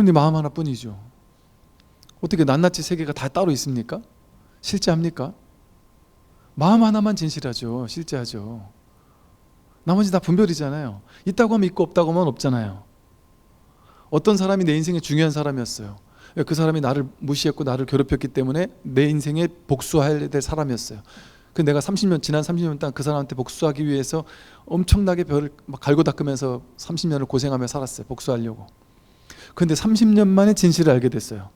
그건 네 마음 하나뿐이죠. 어떻게 낱낱이 세계가 다 따로 있습니까? 실제합니까? 마음 하나만 진실하죠. 실제하죠. 나머지 다 분별이잖아요. 있다고 하면 있고 없다고 하면 없잖아요. 어떤 사람이 내 인생에 중요한 사람이었어요. 그 사람이 나를 무시했고 나를 괴롭혔기 때문에 내 인생에 복수해야 될 사람이었어요. 그 내가 지난 30년 동안 그 사람한테 복수하기 위해서 엄청나게 별을 막 갈고 닦으면서 30년을 고생하며 살았어요. 복수하려고. 근데 30년 만에 진실을 알게 됐어요.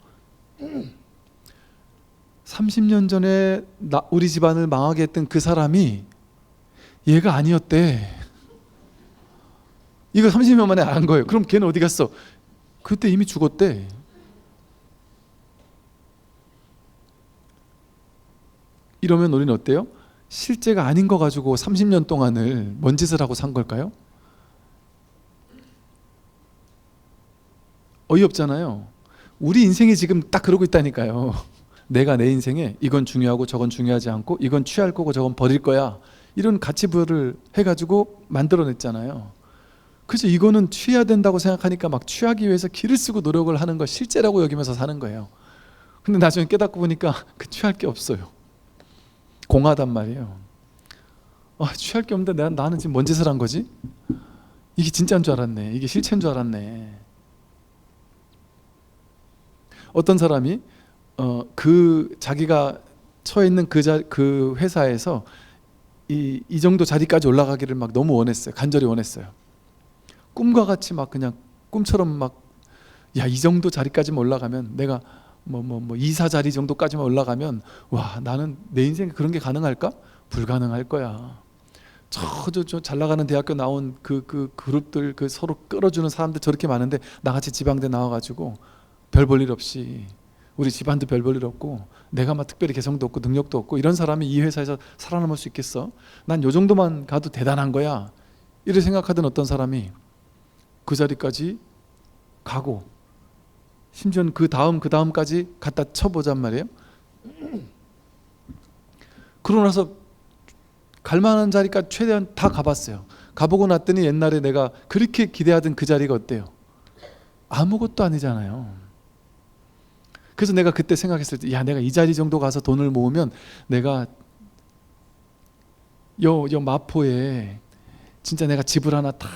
30년 전에 우리 집안을 망하게 했던 그 사람이 얘가 아니었대. 이거 30년 만에 안 거예요. 그럼 걔는 어디 갔어? 그때 이미 죽었대. 이러면 우리는 어때요? 실제가 아닌 거 가지고 30년 동안을 뭔 짓을 하고 산 걸까요? 어이없잖아요. 우리 인생이 지금 딱 그러고 있다니까요. 내가 내 인생에 이건 중요하고 저건 중요하지 않고 이건 취할 거고 저건 버릴 거야. 이런 가치부여를 해가지고 만들어냈잖아요. 그래서 이거는 취해야 된다고 생각하니까 막 취하기 위해서 기를 쓰고 노력을 하는 거 실제라고 여기면서 사는 거예요. 근데 나중에 깨닫고 보니까 그 취할 게 없어요. 공하단 말이에요. 취할 게 없는데 나는 지금 뭔 짓을 한 거지? 이게 진짜인 줄 알았네. 이게 실체인 줄 알았네. 어떤 사람이 자기가 처해 있는 그 회사에서 이 정도 자리까지 올라가기를 막 너무 원했어요. 간절히 원했어요. 꿈과 같이 막 그냥 꿈처럼 막 이 정도 자리까지만 올라가면 내가 이사 자리 정도까지만 올라가면 와, 나는 내 인생에 그런 게 가능할까? 불가능할 거야. 저 잘 나가는 대학교 나온 그 그룹들, 그 서로 끌어주는 사람들 저렇게 많은데 나같이 지방대 나와가지고 별 볼 일 없이 우리 집안도 별 볼 일 없고 내가 막 특별히 개성도 없고 능력도 없고 이런 사람이 이 회사에서 살아남을 수 있겠어? 난 요 정도만 가도 대단한 거야. 이렇게 생각하던 어떤 사람이 그 자리까지 가고 심지어는 그 다음까지 갖다 쳐보잔 말이에요. 그러고 나서 갈 만한 자리까지 최대한 다 가봤어요. 가보고 났더니 옛날에 내가 그렇게 기대하던 그 자리가 어때요? 아무것도 아니잖아요. 그래서 내가 그때 생각했을 때 내가 이 자리 정도 가서 돈을 모으면 내가 요 마포에 진짜 내가 집을 하나 딱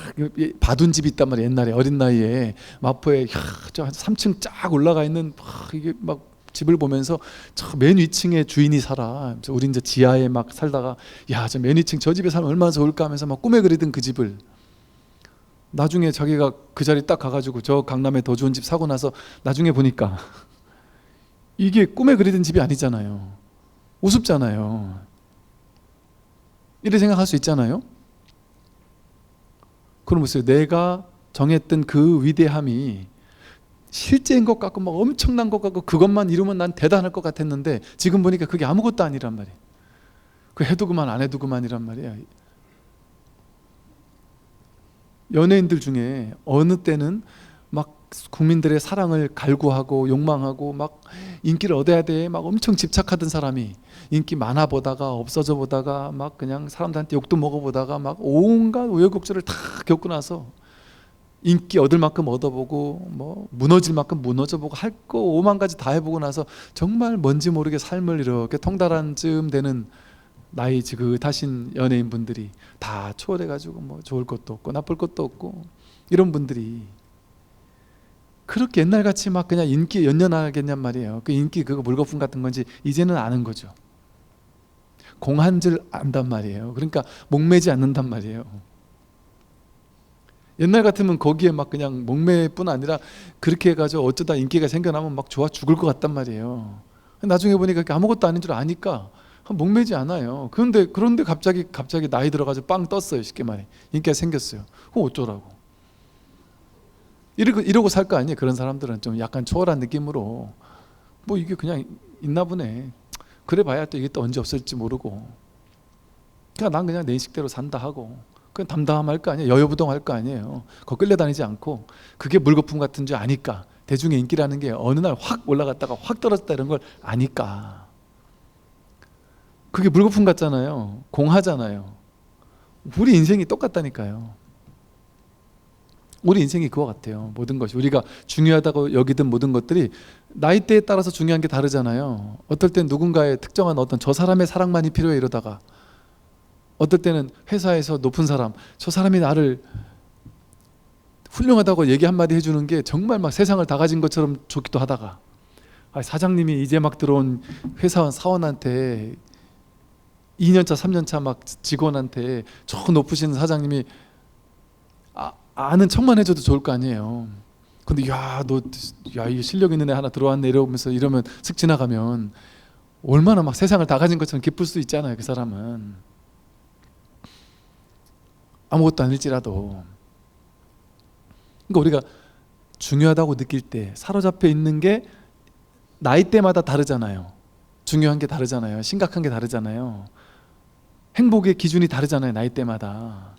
봐둔 집이 있단 말이에요. 옛날에 어린 나이에 마포에 저 3층 쫙 올라가 있는 이게 막 집을 보면서 저 맨 위층에 주인이 살아. 우리 이제 지하에 막 살다가 저 맨 위층 저 집에 살면 얼마나 좋을까 하면서 막 꿈에 그리던 그 집을 나중에 자기가 그 자리 딱 가가지고 저 강남에 더 좋은 집 사고 나서 나중에 보니까 이게 꿈에 그리던 집이 아니잖아요. 우습잖아요. 이렇게 생각할 수 있잖아요. 그럼 보세요. 내가 정했던 그 위대함이 실제인 것 같고 막 엄청난 것 같고 그것만 이루면 난 대단할 것 같았는데 지금 보니까 그게 아무것도 아니란 말이에요. 그 해도 그만 안 해도 그만이란 말이에요. 연예인들 중에 어느 때는 막 국민들의 사랑을 갈구하고 욕망하고 막 인기를 얻어야 돼 막 엄청 집착하던 사람이 인기 많아 보다가 없어져 보다가 막 그냥 사람들한테 욕도 먹어보다가 막 온갖 우여곡절을 다 겪고 나서 인기 얻을 만큼 얻어보고 뭐 무너질 만큼 무너져보고 할 거 오만 가지 다 해보고 나서 정말 뭔지 모르게 삶을 이렇게 통달한 쯤 되는 나이 지긋하신 연예인분들이 다 초월해가지고 뭐 좋을 것도 없고 나쁠 것도 없고 이런 분들이 그렇게 옛날같이 막 그냥 인기 연연하겠냔 말이에요. 그 인기 그거 물거품 같은 건지 이제는 아는 거죠. 공한 줄 안단 말이에요. 그러니까 목매지 않는단 말이에요. 옛날 같으면 거기에 막 그냥 목매일 뿐 아니라 그렇게 해가지고 어쩌다 인기가 생겨나면 막 좋아 죽을 것 같단 말이에요. 나중에 보니까 아무것도 아닌 줄 아니까 목매지 않아요. 그런데 갑자기 나이 들어가지고 빵 떴어요. 쉽게 말해 인기가 생겼어요. 그거 어쩌라고? 이러고 살 거 아니에요. 그런 사람들은 좀 약간 초월한 느낌으로 뭐 이게 그냥 있나 보네. 그래 봐야 또 이게 또 언제 없을지 모르고 그냥 난 그냥 내 식대로 산다 하고 그냥 담담할 거 아니에요. 여여부동할 거 아니에요. 거 끌려다니지 않고 그게 물거품 같은 줄 아니까 대중의 인기라는 게 어느 날 확 올라갔다가 확 떨어졌다 이런 걸 아니까 그게 물거품 같잖아요. 공하잖아요. 우리 인생이 똑같다니까요. 우리 인생이 그거 같아요. 모든 것이 우리가 중요하다고 여기던 모든 것들이 나이대에 따라서 중요한 게 다르잖아요. 어떨 땐 누군가의 특정한 어떤 저 사람의 사랑만이 필요해 이러다가, 어떨 때는 회사에서 높은 사람, 저 사람이 나를 훌륭하다고 얘기 한마디 해주는 게 정말 막 세상을 다 가진 것처럼 좋기도 하다가, 사장님이 이제 막 들어온 회사원 사원한테 2년차 3년차 막 직원한테 저 높으신 사장님이 아는 척만 해줘도 좋을 거 아니에요. 근데 이 실력 있는 애 하나 들어왔네 이러면서 이러면 슥 지나가면 얼마나 막 세상을 다 가진 것처럼 기쁠 수 있잖아요. 그 사람은 아무것도 아닐지라도. 그러니까 우리가 중요하다고 느낄 때 사로잡혀 있는 게 나이대마다 다르잖아요. 중요한 게 다르잖아요. 심각한 게 다르잖아요. 행복의 기준이 다르잖아요. 나이대마다.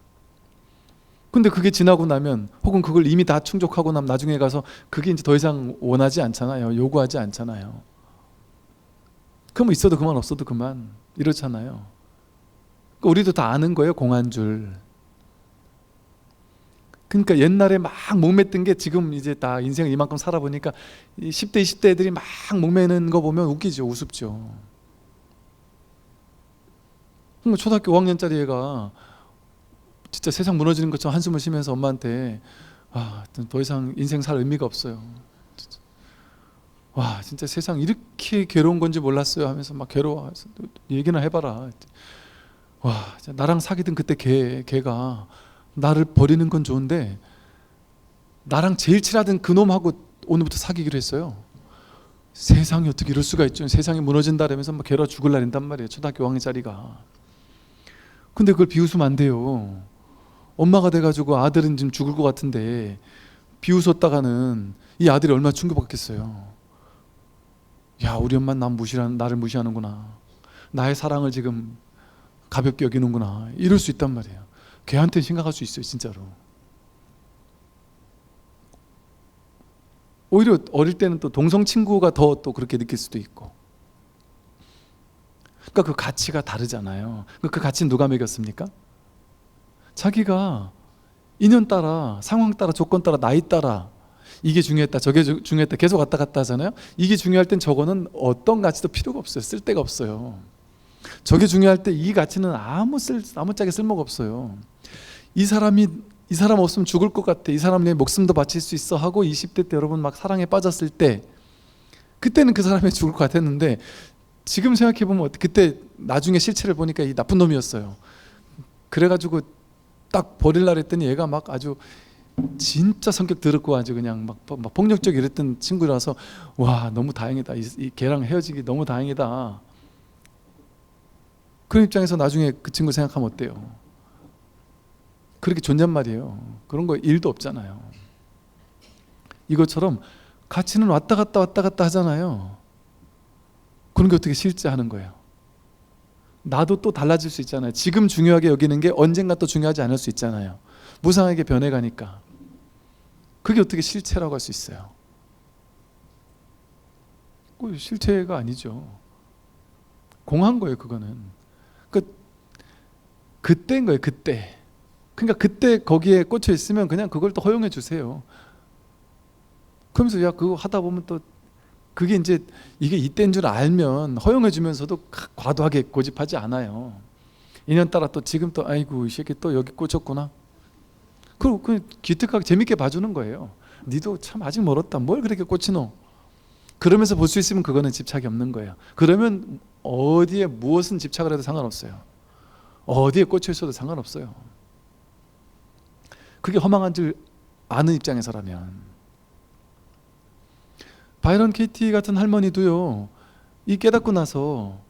근데 그게 지나고 나면, 혹은 그걸 이미 다 충족하고 나면 나중에 가서 그게 이제 더 이상 원하지 않잖아요. 요구하지 않잖아요. 그러면 있어도 그만 없어도 그만 이렇잖아요. 그러니까 우리도 다 아는 거예요. 공한 줄. 그러니까 옛날에 막 목맸던 게 지금 이제 다 인생을 이만큼 살아보니까 10대 20대 애들이 막 목매는 거 보면 웃기죠. 우습죠. 그러니까 초등학교 5학년짜리 애가 진짜 세상 무너지는 것처럼 한숨을 쉬면서 엄마한테 더 이상 인생 살 의미가 없어요. 진짜 세상 이렇게 괴로운 건지 몰랐어요 하면서 막 괴로워해서 얘기나 해봐라. 나랑 사귀던 그때 걔가 나를 버리는 건 좋은데 나랑 제일 친하던 그놈하고 오늘부터 사귀기로 했어요. 세상이 어떻게 이럴 수가 있죠. 세상이 무너진다 그러면서 막 괴로워 죽을 날인단 말이에요. 초등학교 5학년짜리가. 근데 그걸 비웃으면 안 돼요. 엄마가 돼가지고 아들은 지금 죽을 것 같은데 비웃었다가는 이 아들이 얼마나 충격받겠어요. 우리 엄마는 나를 무시하는구나. 나의 사랑을 지금 가볍게 여기는구나. 이럴 수 있단 말이에요. 걔한테는 심각할 수 있어요. 진짜로. 오히려 어릴 때는 또 동성 친구가 더 또 그렇게 느낄 수도 있고. 그러니까 그 가치가 다르잖아요. 그 가치는 누가 매겼습니까? 자기가 인연 따라, 상황 따라, 조건 따라, 나이 따라 이게 중요했다 저게 중요했다 계속 왔다 갔다 하잖아요. 이게 중요할 땐 저거는 어떤 가치도 필요가 없어요. 쓸데가 없어요. 저게 중요할 때 이 가치는 아무짝에 쓸모가 없어요. 이 사람 없으면 죽을 것 같아. 이 사람 내 목숨도 바칠 수 있어 하고 20대 때 여러분 막 사랑에 빠졌을 때 그때는 그 사람이 죽을 것 같았는데 지금 생각해보면 그때 나중에 실체를 보니까 이 나쁜 놈이었어요. 그래가지고 딱 버릴라 했더니 얘가 막 아주 진짜 성격 더럽고 아주 그냥 막 폭력적 이랬던 친구라서 너무 다행이다. 이 걔랑 헤어지기 너무 다행이다. 그런 입장에서 나중에 그 친구 생각하면 어때요? 그렇게 존댓말이에요. 그런 거 일도 없잖아요. 이것처럼 가치는 왔다 갔다 하잖아요. 그런 게 어떻게 실제하는 거예요? 나도 또 달라질 수 있잖아요. 지금 중요하게 여기는 게 언젠가 또 중요하지 않을 수 있잖아요. 무상하게 변해가니까. 그게 어떻게 실체라고 할 수 있어요? 실체가 아니죠. 공한 거예요. 그거는. 그때인 거예요. 그때. 그러니까 그때 거기에 꽂혀 있으면 그냥 그걸 또 허용해 주세요. 그러면서 그거 하다 보면 또 그게 이제 이게 이때인 줄 알면 허용해 주면서도 과도하게 고집하지 않아요. 인연 따라 또 지금 또 아이고 이 새끼 또 여기 꽂혔구나. 그리고 기특하게 재밌게 봐주는 거예요. 니도 참 아직 멀었다. 뭘 그렇게 꽂히노? 그러면서 볼 수 있으면 그거는 집착이 없는 거예요. 그러면 어디에 무엇은 집착을 해도 상관없어요. 어디에 꽂혀 있어도 상관없어요. 그게 허망한 줄 아는 입장에서라면. 바이런 케이티 같은 할머니도요, 이 깨닫고 나서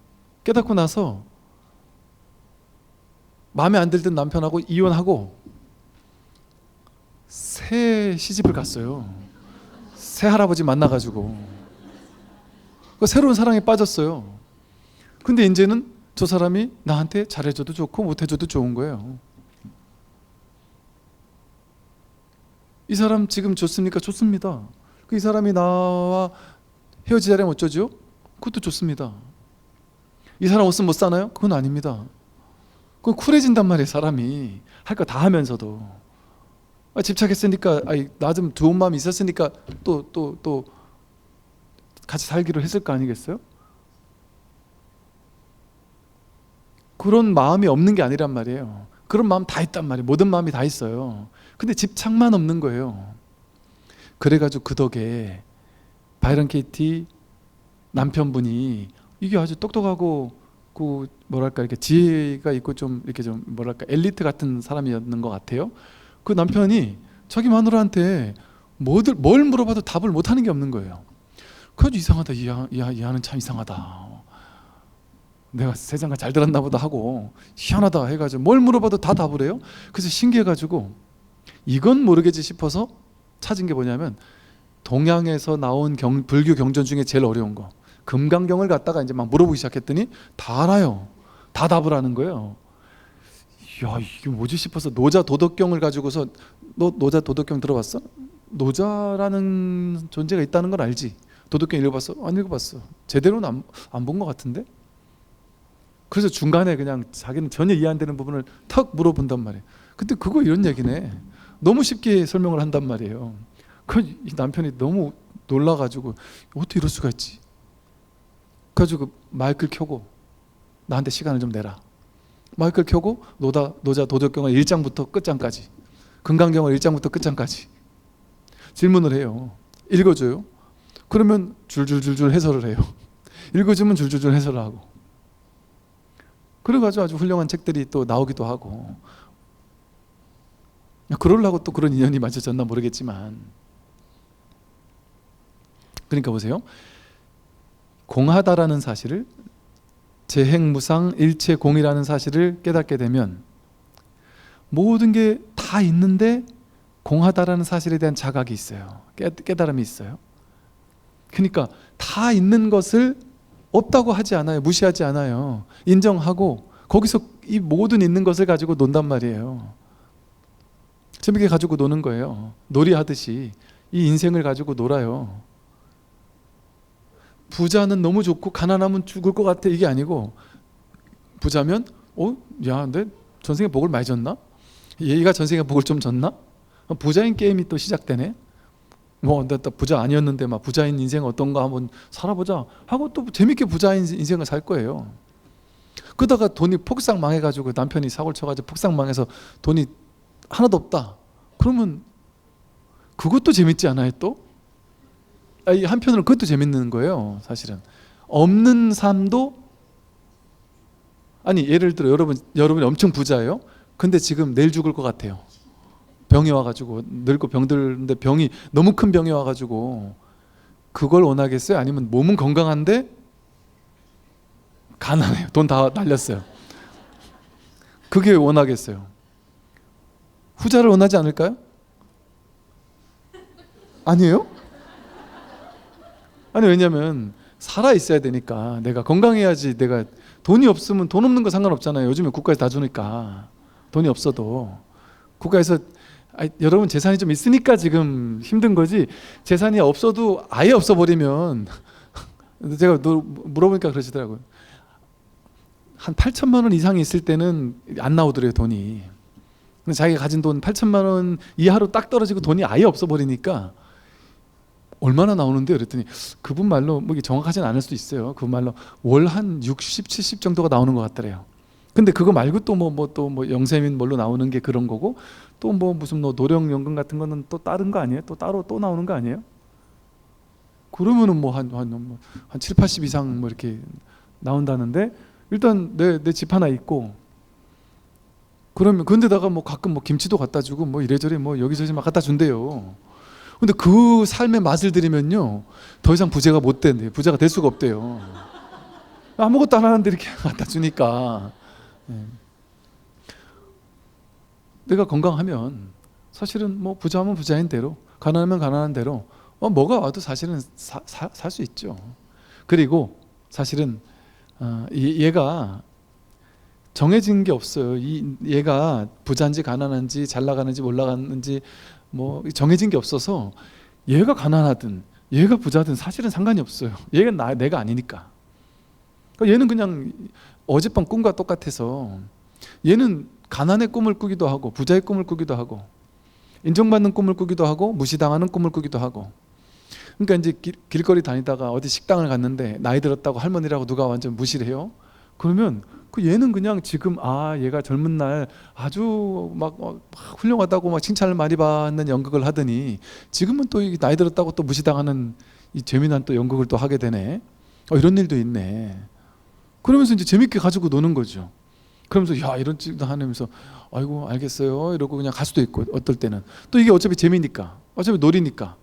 마음에 안 들던 남편하고 이혼하고 새 시집을 갔어요. 새 할아버지 만나가지고 새로운 사랑에 빠졌어요. 근데 이제는 저 사람이 나한테 잘해줘도 좋고 못해줘도 좋은 거예요. 이 사람 지금 좋습니까? 좋습니다. 이 사람이 나와 헤어지자면 어쩌죠? 그것도 좋습니다. 이 사람 없으면 못 사나요? 그건 아닙니다. 그건 쿨해진단 말이에요. 사람이 할 거 다 하면서도. 집착했으니까 나 좀 좋은 마음이 있었으니까 또 같이 살기로 했을 거 아니겠어요? 그런 마음이 없는 게 아니란 말이에요. 그런 마음 다 있단 말이에요. 모든 마음이 다 있어요. 근데 집착만 없는 거예요. 그래가지고 그 덕에 바이런 케이티 남편분이 이게 아주 똑똑하고 그 뭐랄까 이렇게 지혜가 있고 좀 이렇게 좀 뭐랄까 엘리트 같은 사람이었는 것 같아요. 그 남편이 자기 마누라한테 뭘 물어봐도 답을 못하는 게 없는 거예요. 그래서 이상하다. 이 아는 참 이상하다. 내가 세상을 잘 들었나 보다 하고 희한하다 해가지고 뭘 물어봐도 다 답을 해요. 그래서 신기해가지고 이건 모르겠지 싶어서 찾은 게 뭐냐면 동양에서 나온 불교 경전 중에 제일 어려운 거 금강경을 갖다가 이제 막 물어보기 시작했더니 다 알아요. 다 답을 하는 거예요. 야, 이게 뭐지 싶어서 노자 도덕경을 가지고서 너 노자 도덕경 들어봤어? 노자라는 존재가 있다는 걸 알지? 도덕경 읽어봤어? 안 읽어봤어. 제대로는 안 본 것 같은데? 그래서 중간에 그냥 자기는 전혀 이해 안 되는 부분을 턱 물어본단 말이에요. 근데 그거 이런 얘기네. 너무 쉽게 설명을 한단 말이에요. 이 남편이 너무 놀라가지고 어떻게 이럴 수가 있지? 그래가지고 마이크를 켜고 나한테 시간을 좀 내라. 마이크를 켜고 노자 도덕경을 1장부터 끝장까지 금강경을 1장부터 끝장까지 질문을 해요. 읽어줘요. 그러면 줄줄줄줄 해설을 해요. 읽어주면 줄줄줄 해설을 하고 그래가지고 아주 훌륭한 책들이 또 나오기도 하고 그러려고 또 그런 인연이 맞춰졌나 모르겠지만 그러니까 보세요. 공하다라는 사실을 재행무상 일체공이라는 사실을 깨닫게 되면 모든 게 다 있는데 공하다라는 사실에 대한 자각이 있어요. 깨달음이 있어요. 그러니까 다 있는 것을 없다고 하지 않아요. 무시하지 않아요. 인정하고 거기서 이 모든 있는 것을 가지고 논단 말이에요. 재밌게 가지고 노는 거예요. 놀이하듯이 이 인생을 가지고 놀아요. 부자는 너무 좋고 가난하면 죽을 것 같아 이게 아니고 부자면 야, 내 전생에 복을 많이 줬나? 얘가 전생에 복을 좀 줬나? 부자인 게임이 또 시작되네. 나 부자 아니었는데 막 부자인 인생 어떤가 한번 살아보자 하고 또 재밌게 부자인 인생을 살 거예요. 그러다가 돈이 폭삭 망해가지고 남편이 사고를 쳐가지고 폭삭 망해서 돈이 하나도 없다. 그러면 그것도 재밌지 않아요 또? 한편으로는 그것도 재밌는 거예요. 사실은 없는 삶도 예를 들어 여러분이 엄청 부자예요. 근데 지금 내일 죽을 것 같아요. 병이 와가지고 늙고 병들는데 병이 너무 큰 병이 와가지고 그걸 원하겠어요? 아니면 몸은 건강한데 가난해요. 돈 다 날렸어요. 그게 원하겠어요? 후자를 원하지 않을까요? 아니에요? 왜냐면 살아 있어야 되니까 내가 건강해야지. 내가 돈이 없으면 돈 없는 거 상관없잖아요. 요즘에 국가에서 다 주니까 돈이 없어도 국가에서 여러분 재산이 좀 있으니까 지금 힘든 거지 재산이 없어도 아예 없어버리면 제가 물어보니까 그러시더라고요. 한 8천만 원 이상이 있을 때는 안 나오더래요 돈이. 근데 자기가 가진 돈 8천만 원 이하로 딱 떨어지고 돈이 아예 없어버리니까 얼마나 나오는데 그랬더니 그분 말로 뭐 정확하진 않을 수도 있어요. 그분 말로 월 한 60, 70 정도가 나오는 것 같더래요. 근데 그거 말고 또 영세민 뭘로 나오는 게 그런 거고 또 무슨 노령연금 같은 거는 또 다른 거 아니에요? 또 따로 또 나오는 거 아니에요? 그러면은 한 7, 80 이상 이렇게 나온다는데 일단 내 집 하나 있고 그러면 근데다가 가끔 김치도 갖다 주고 이래저래 여기저기 막 갖다 준대요. 근데 그 삶의 맛을 들이면요 더 이상 부자가 못 된대요. 부자가 될 수가 없대요. 아무것도 안 하는데 이렇게 갖다 주니까. 내가 건강하면 사실은 부자하면 부자인 대로 가난하면 가난한 대로 뭐가 와도 사실은 살 수 있죠. 그리고 사실은 얘가 정해진 게 없어요. 얘가 부자인지 가난한지 잘 나가는지 못 나가는지 정해진 게 없어서 얘가 가난하든 얘가 부자든 사실은 상관이 없어요. 얘가 내가 아니니까. 그러니까 얘는 그냥 어젯밤 꿈과 똑같아서 얘는 가난의 꿈을 꾸기도 하고 부자의 꿈을 꾸기도 하고 인정받는 꿈을 꾸기도 하고 무시당하는 꿈을 꾸기도 하고. 그러니까 이제 길거리 다니다가 어디 식당을 갔는데 나이 들었다고 할머니라고 누가 완전 무시를 해요. 그러면 그 얘는 그냥 지금 얘가 젊은 날 아주 막 훌륭하다고 막 칭찬을 많이 받는 연극을 하더니 지금은 또 나이 들었다고 또 무시당하는 이 재미난 또 연극을 또 하게 되네. 이런 일도 있네. 그러면서 이제 재밌게 가지고 노는 거죠. 그러면서 야 이런 짓도 하면서 아이고 알겠어요 이러고 그냥 갈 수도 있고, 어떨 때는 또 이게 어차피 재미니까, 어차피 놀이니까.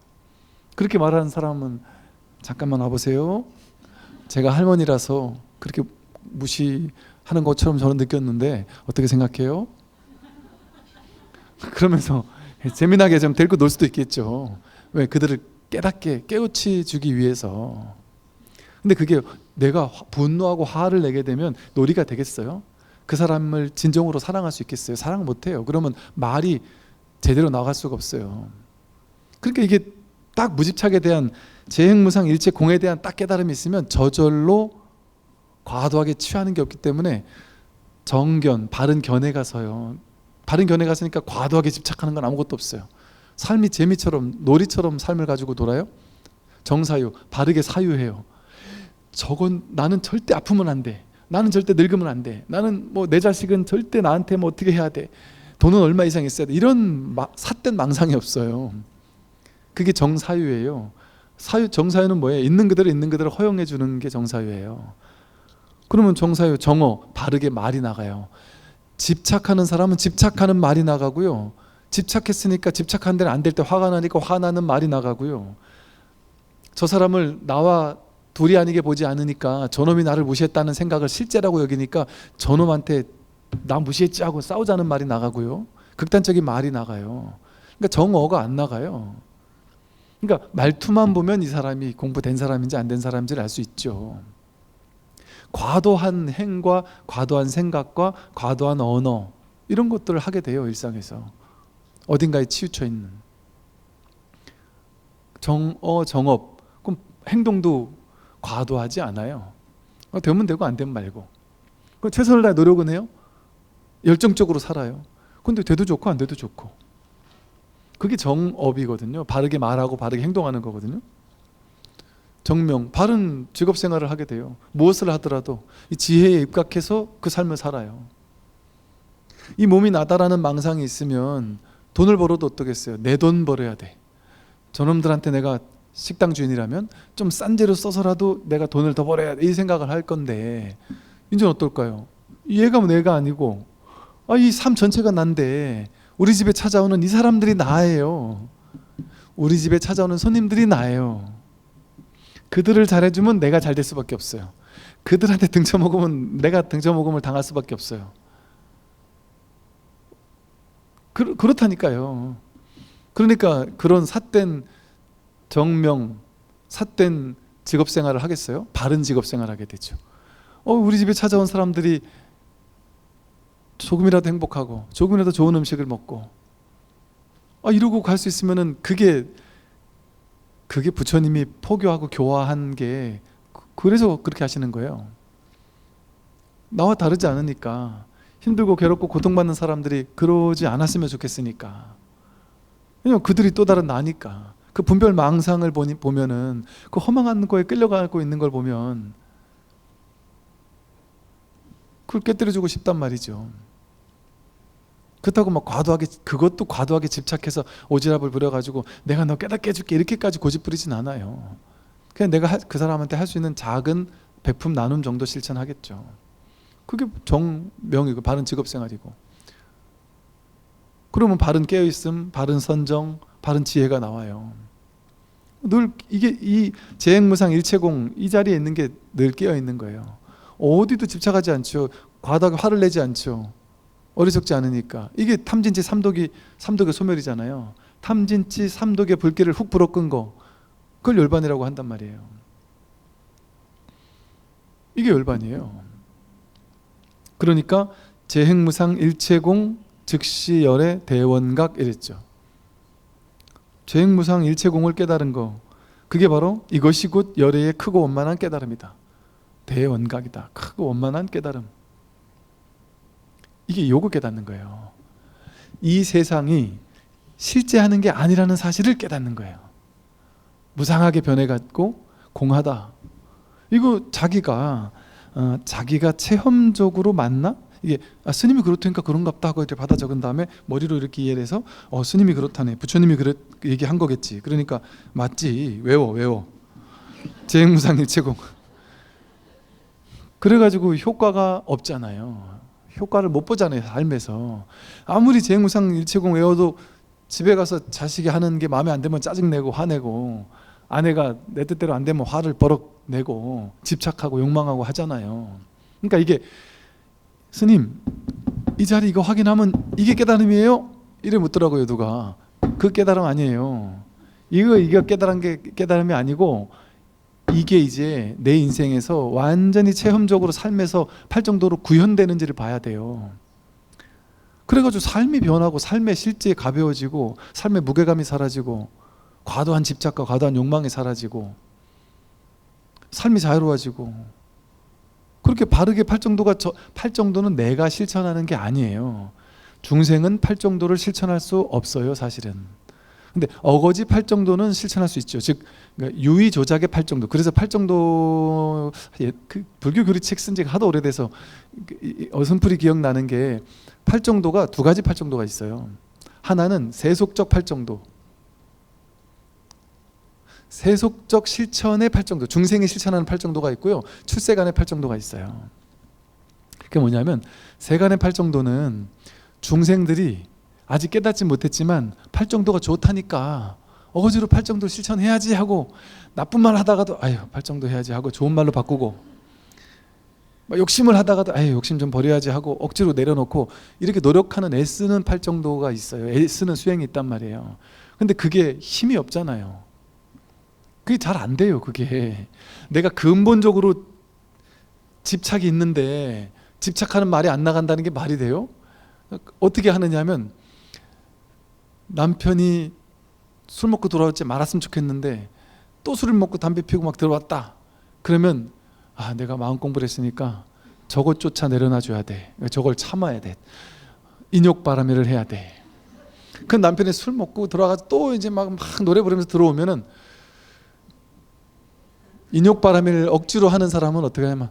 그렇게 말하는 사람은 잠깐만 와보세요. 제가 할머니라서 그렇게 무시하는 것처럼 저는 느꼈는데 어떻게 생각해요? 그러면서 재미나게 좀 데리고 놀 수도 있겠죠. 왜? 그들을 깨닫게 깨우치 주기 위해서. 근데 그게 내가 분노하고 화를 내게 되면 놀이가 되겠어요? 그 사람을 진정으로 사랑할 수 있겠어요? 사랑 못해요. 그러면 말이 제대로 나갈 수가 없어요. 그러니까 이게 딱 무집착에 대한 재행무상 일체공에 대한 딱 깨달음이 있으면 저절로 과도하게 취하는 게 없기 때문에 정견, 바른 견해 가서요. 바른 견해 갔으니까 과도하게 집착하는 건 아무것도 없어요. 삶이 재미처럼 놀이처럼 삶을 가지고 놀아요. 정사유, 바르게 사유해요. 저건 나는 절대 아프면 안 돼. 나는 절대 늙으면 안 돼. 나는 뭐 내 자식은 절대 나한테 뭐 어떻게 해야 돼. 돈은 얼마 이상 있어야 돼. 이런 삿된 망상이 없어요. 그게 정사유예요. 정사유는 뭐예요? 있는 그대로 허용해 주는 게 정사유예요. 그러면 정사유, 정어, 바르게 말이 나가요. 집착하는 사람은 집착하는 말이 나가고요. 집착했으니까 집착한 데는 안 될 때 화가 나니까 화나는 말이 나가고요. 저 사람을 나와 둘이 아니게 보지 않으니까 저놈이 나를 무시했다는 생각을 실제라고 여기니까 저놈한테 나 무시했지 하고 싸우자는 말이 나가고요. 극단적인 말이 나가요. 그러니까 정어가 안 나가요. 그러니까 말투만 보면 이 사람이 공부된 사람인지 안 된 사람인지를 알 수 있죠. 과도한 행과 과도한 생각과 과도한 언어, 이런 것들을 하게 돼요. 일상에서 어딘가에 치우쳐 있는 정어, 정업. 그럼 행동도 과도하지 않아요. 되면 되고 안 되면 말고. 최선을 다해 노력은 해요. 열정적으로 살아요. 근데 돼도 좋고 안 돼도 좋고. 그게 정업이거든요. 바르게 말하고 바르게 행동하는 거거든요. 정명, 바른 직업 생활을 하게 돼요. 무엇을 하더라도 이 지혜에 입각해서 그 삶을 살아요. 이 몸이 나다라는 망상이 있으면 돈을 벌어도 어떻겠어요? 내 돈 벌어야 돼. 저놈들한테 내가 식당 주인이라면 좀 싼 재료 써서라도 내가 돈을 더 벌어야 돼, 이 생각을 할 건데, 이제는 어떨까요? 얘가 내가 아니고 이 삶 전체가 난데 우리 집에 찾아오는 이 사람들이 나예요. 우리 집에 찾아오는 손님들이 나예요. 그들을 잘해주면 내가 잘 될 수밖에 없어요. 그들한테 등쳐먹으면 내가 등쳐먹음을 당할 수밖에 없어요. 그렇다니까요. 그러니까 그런 삿된 정명, 삿된 직업생활을 하겠어요? 바른 직업생활을 하게 되죠. 우리 집에 찾아온 사람들이 조금이라도 행복하고 조금이라도 좋은 음식을 먹고 이러고 갈 수 있으면은 그게 부처님이 포교하고 교화한 게, 그래서 그렇게 하시는 거예요. 나와 다르지 않으니까. 힘들고 괴롭고 고통받는 사람들이 그러지 않았으면 좋겠으니까. 왜냐면 그들이 또 다른 나니까. 그 분별 망상을 보면은, 그 허망한 거에 끌려가고 있는 걸 보면 그걸 깨뜨려주고 싶단 말이죠. 그렇다고 막 그것도 과도하게 집착해서 오지랖을 부려가지고 내가 너 깨닫게 해줄게 이렇게까지 고집부리진 않아요. 그냥 내가 그 사람한테 할 수 있는 작은 베품 나눔 정도 실천하겠죠. 그게 정명이고 바른 직업생활이고. 그러면 바른 깨어있음, 바른 선정, 바른 지혜가 나와요. 늘 이 재행무상 일체공, 이 자리에 있는 게 늘 깨어있는 거예요. 어디도 집착하지 않죠. 과다하게 화를 내지 않죠. 어리석지 않으니까. 이게 탐진치 삼독의 소멸이잖아요. 탐진치 삼독의 불길을 훅 불어 끈 거, 그걸 열반이라고 한단 말이에요. 이게 열반이에요. 그러니까 재행무상 일체공 즉시 열의 대원각 이랬죠. 재행무상 일체공을 깨달은 거, 그게 바로 이것이 곧 열애의 크고 원만한 깨달음이다. 대원각이다. 크고 원만한 깨달음. 이게 요거 깨닫는 거예요. 이 세상이 실제 하는 게 아니라는 사실을 깨닫는 거예요. 무상하게 변해갖고 공하다. 이거 자기가 체험적으로 맞나? 이게 스님이 그렇다니까 그런갑다 하고 이렇게 받아 적은 다음에 머리로 이렇게 이해를 해서 스님이 그렇다네, 부처님이 얘기한 거겠지. 그러니까 맞지, 외워 재행무상일체공. 그래가지고 효과가 없잖아요. 효과를 못 보잖아요. 삶에서 아무리 재행무상일체공 외워도 집에 가서 자식이 하는 게 마음에 안 되면 짜증내고 화내고, 아내가 내 뜻대로 안 되면 화를 버럭 내고 집착하고 욕망하고 하잖아요. 그러니까 이게 스님 이 자리 이거 확인하면 이게 깨달음이에요? 이래 묻더라고요. 누가. 그 깨달음 아니에요. 이거 깨달은 게 깨달음이 아니고, 이게 이제 내 인생에서 완전히 체험적으로 삶에서 팔정도로 구현되는지를 봐야 돼요. 그래가지고 삶이 변하고 삶의 실제 가벼워지고 삶의 무게감이 사라지고 과도한 집착과 과도한 욕망이 사라지고 삶이 자유로워지고, 그렇게 바르게 팔정도는 내가 실천하는 게 아니에요. 중생은 팔정도를 실천할 수 없어요, 사실은. 근데 어거지 팔정도는 실천할 수 있죠. 즉 유의 조작의 팔정도. 그래서 팔정도 그 불교 교리책 쓴 지가 하도 오래돼서 어슴풀이 기억나는 게, 팔정도가 두 가지 팔정도가 있어요. 하나는 세속적 팔정도, 세속적 실천의 팔정도, 중생이 실천하는 팔정도가 있고요, 출세간의 팔정도가 있어요. 그게 뭐냐면, 세간의 팔정도는 중생들이 아직 깨닫지 못했지만 팔정도가 좋다니까 어거지로 팔정도 실천해야지 하고, 나쁜 말 하다가도 아유 팔정도 해야지 하고 좋은 말로 바꾸고, 욕심을 하다가도 아유 욕심 좀 버려야지 하고 억지로 내려놓고, 이렇게 노력하는 애쓰는 팔정도가 있어요. 애쓰는 수행이 있단 말이에요. 근데 그게 힘이 없잖아요. 그게 잘 안 돼요. 그게 내가 근본적으로 집착이 있는데 집착하는 말이 안 나간다는 게 말이 돼요? 어떻게 하느냐 하면, 남편이 술 먹고 돌아올지 말았으면 좋겠는데 또 술을 먹고 담배 피우고 막 들어왔다. 그러면 내가 마음 공부를 했으니까 저것조차 내려놔 줘야 돼. 저걸 참아야 돼. 인욕바람회를 해야 돼. 그 남편이 술 먹고 들어와서 또 이제 막 노래 부르면서 들어오면은, 인욕바람회를 억지로 하는 사람은 어떻게 하냐면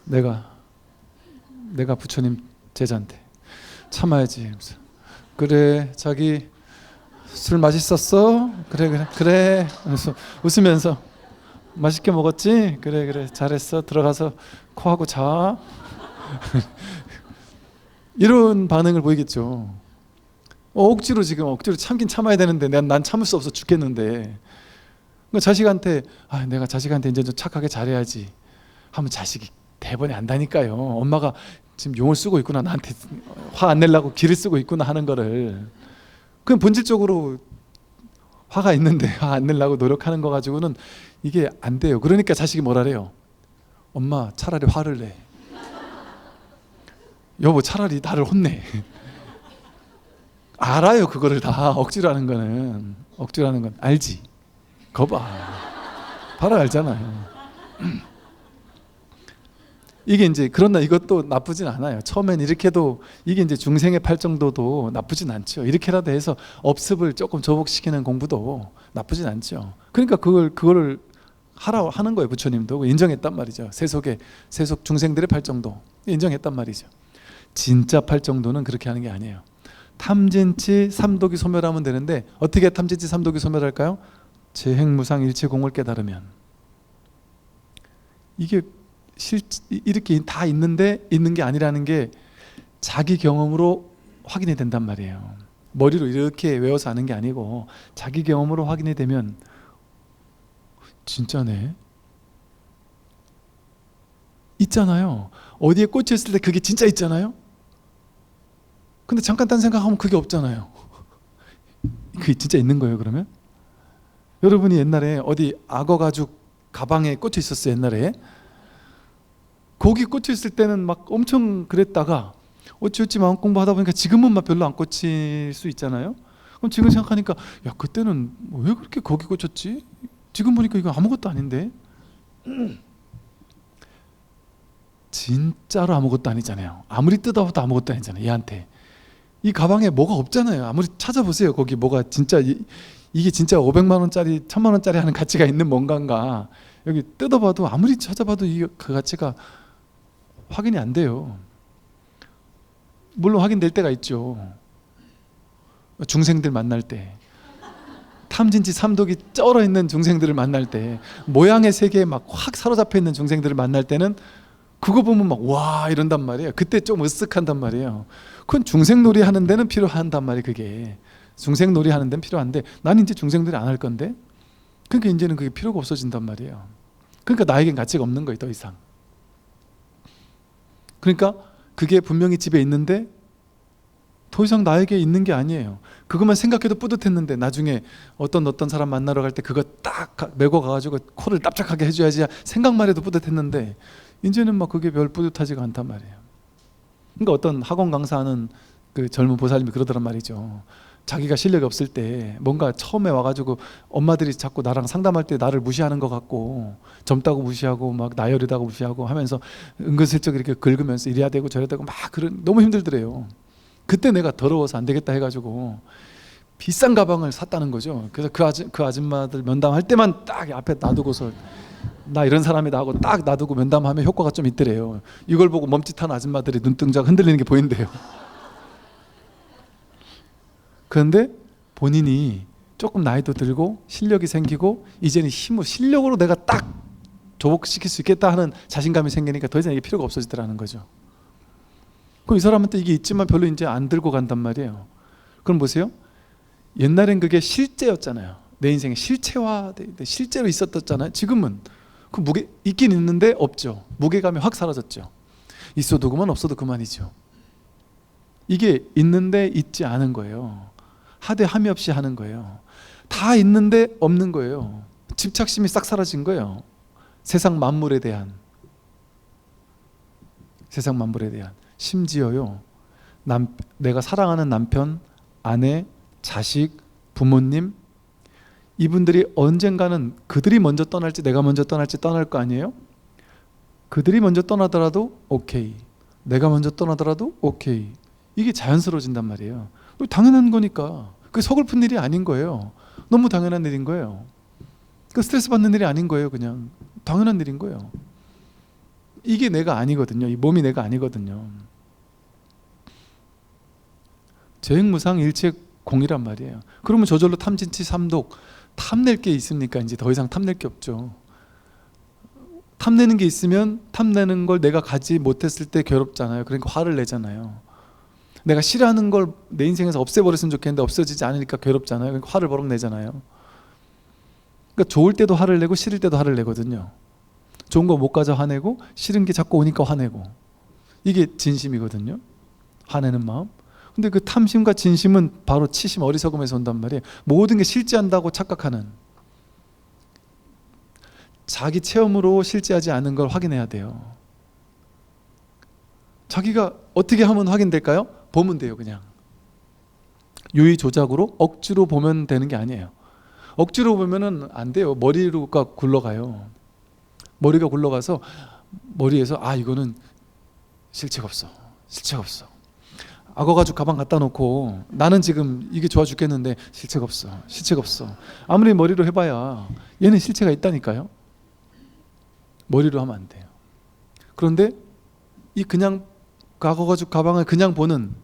내가 부처님 제자인데 참아야지. 그래 자기 술 맛있었어? 그래 하면서 웃으면서 맛있게 먹었지? 그래 잘했어. 들어가서 코하고 자. 이런 반응을 보이겠죠. 억지로 참긴 참아야 되는데 난 참을 수 없어 죽겠는데, 자식한테 내가 자식한테 이제 좀 착하게 잘해야지 하면 자식이 대번에 안다니까요. 엄마가 지금 용을 쓰고 있구나, 나한테 화 안 내려고 기를 쓰고 있구나 하는 거를. 그럼 본질적으로 화가 있는데 화 안 내려고 노력하는 거 가지고는 이게 안 돼요. 그러니까 자식이 뭐라래요? 엄마 차라리 화를 내. 여보 차라리 나를 혼내. 알아요. 그거를 다 억지로 하는 건 알지. 거봐 바로 알잖아요. 이게 이제, 그러나 이것도 나쁘진 않아요. 처음엔 이렇게 해도 이게 이제 중생의 팔정도도 나쁘진 않죠. 이렇게라도 해서 업습을 조금 조복시키는 공부도 나쁘진 않죠. 그러니까 그거를 하는 거예요. 부처님도 인정했단 말이죠. 세속 중생들의 팔정도 인정했단 말이죠. 진짜 팔정도는 그렇게 하는 게 아니에요. 탐진치 삼독이 소멸하면 되는데, 어떻게 탐진치 삼독이 소멸할까요? 재행무상일체공을 깨달으면. 이게 이렇게 다 있는 게 아니라는 게 자기 경험으로 확인이 된단 말이에요. 머리로 이렇게 외워서 아는 게 아니고 자기 경험으로 확인이 되면 진짜네. 있잖아요. 어디에 꽂혀 있을 때 그게 진짜 있잖아요. 근데 잠깐 딴 생각하면 그게 없잖아요. 그게 진짜 있는 거예요. 그러면 여러분이 옛날에 어디 악어 가죽 가방에 꽂혀 있었어요. 옛날에 거기 꽂혀 있을 때는 막 엄청 그랬다가 어찌어찌 마음 공부하다 보니까 지금은 막 별로 안 꽂힐 수 있잖아요. 그럼 지금 생각하니까 그때는 왜 그렇게 거기 꽂혔지? 지금 보니까 이거 아무것도 아닌데. 진짜로 아무것도 아니잖아요. 아무리 뜯어봐도 아무것도 아니잖아요. 얘한테 이 가방에 뭐가 없잖아요. 아무리 찾아보세요. 거기 뭐가 진짜 이게 진짜 500만 원짜리 1000만 원짜리 하는 가치가 있는 뭔가인가. 여기 뜯어봐도 아무리 찾아봐도 그 가치가 확인이 안 돼요. 물론 확인될 때가 있죠. 중생들 만날 때, 탐진치 삼독이 쩔어 있는 중생들을 만날 때, 모양의 세계에 막 확 사로잡혀 있는 중생들을 만날 때는 그거 보면 막 와 이런단 말이에요. 그때 좀 으쓱한단 말이에요. 그건 중생놀이 하는 데는 필요한단 말이에요. 그게 중생놀이 하는 데는 필요한데, 난 이제 중생놀이 안 할 건데, 그러니까 이제는 그게 필요가 없어진단 말이에요. 그러니까 나에겐 가치가 없는 거예요. 더 이상. 그러니까 그게 분명히 집에 있는데 더 이상 나에게 있는 게 아니에요. 그것만 생각해도 뿌듯했는데 나중에 어떤 사람 만나러 갈 때 그거 딱 메고 가가지고 코를 납작하게 해줘야지 생각만 해도 뿌듯했는데, 이제는 막 그게 별 뿌듯하지가 않단 말이에요. 그러니까 어떤 학원 강사하는 그 젊은 보살님이 그러더란 말이죠. 자기가 실력이 없을 때 뭔가 처음에 와가지고 엄마들이 자꾸 나랑 상담할 때 나를 무시하는 것 같고, 젊다고 무시하고 막 나이어리다고 무시하고 하면서 은근슬쩍 이렇게 긁으면서 이래야 되고 저래야 되고 막 너무 힘들더래요. 그때 내가 더러워서 안 되겠다 해가지고 비싼 가방을 샀다는 거죠. 그래서 그 아줌마들 면담할 때만 딱 앞에 놔두고서 나 이런 사람이다 하고 딱 놔두고 면담하면 효과가 좀 있더래요. 이걸 보고 멈칫한 아줌마들이 눈동자 흔들리는 게 보인대요. 그런데 본인이 조금 나이도 들고 실력이 생기고 이제는 실력으로 내가 딱 조복시킬 수 있겠다 하는 자신감이 생기니까 더 이상 이게 필요가 없어지더라는 거죠. 그럼 이 사람한테 이게 있지만 별로 이제 안 들고 간단 말이에요. 그럼 보세요. 옛날엔 그게 실제였잖아요. 내 인생의 실체화, 실제로 있었잖아요. 지금은 그 무게 있긴 있는데 없죠. 무게감이 확 사라졌죠. 있어도 그만 없어도 그만이죠. 이게 있는데 있지 않은 거예요. 하되 함이 없이 하는 거예요. 다 있는데 없는 거예요. 집착심이 싹 사라진 거예요. 세상 만물에 대한 심지어요, 내가 사랑하는 남편, 아내, 자식, 부모님, 이분들이 언젠가는 그들이 먼저 떠날지 내가 먼저 떠날지 떠날 거 아니에요? 그들이 먼저 떠나더라도 오케이, 내가 먼저 떠나더라도 오케이. 이게 자연스러워진단 말이에요. 당연한 거니까. 그게 서글픈 일이 아닌 거예요. 너무 당연한 일인 거예요. 그 스트레스 받는 일이 아닌 거예요. 그냥 당연한 일인 거예요. 이게 내가 아니거든요. 이 몸이 내가 아니거든요. 재행무상 일체공이란 말이에요. 그러면 저절로 탐진치 삼독, 탐낼 게 있습니까? 이제 더 이상 탐낼 게 없죠. 탐내는 게 있으면 탐내는 걸 내가 가지 못했을 때 괴롭잖아요. 그러니까 화를 내잖아요. 내가 싫어하는 걸 내 인생에서 없애버렸으면 좋겠는데 없어지지 않으니까 괴롭잖아요. 그러니까 화를 버럭 내잖아요. 그러니까 좋을 때도 화를 내고 싫을 때도 화를 내거든요. 좋은 거 못 가져 화내고, 싫은 게 자꾸 오니까 화내고. 이게 진심이거든요. 화내는 마음. 근데 그 탐심과 진심은 바로 치심, 어리석음에서 온단 말이에요. 모든 게 실제한다고 착각하는, 자기 체험으로 실제하지 않은 걸 확인해야 돼요. 자기가 어떻게 하면 확인될까요? 보면 돼요. 그냥 유의조작으로 억지로 보면 되는 게 아니에요. 억지로 보면은 안 돼요. 머리가 굴러가요. 머리가 굴러가서 머리에서 이거는 실체가 없어. 악어 가죽 가방 갖다 놓고 나는 지금 이게 좋아 죽겠는데 실체가 없어. 아무리 머리로 해봐야 얘는 실체가 있다니까요. 머리로 하면 안 돼요. 그런데 이 그냥 악어 가죽 가방을 그냥 보는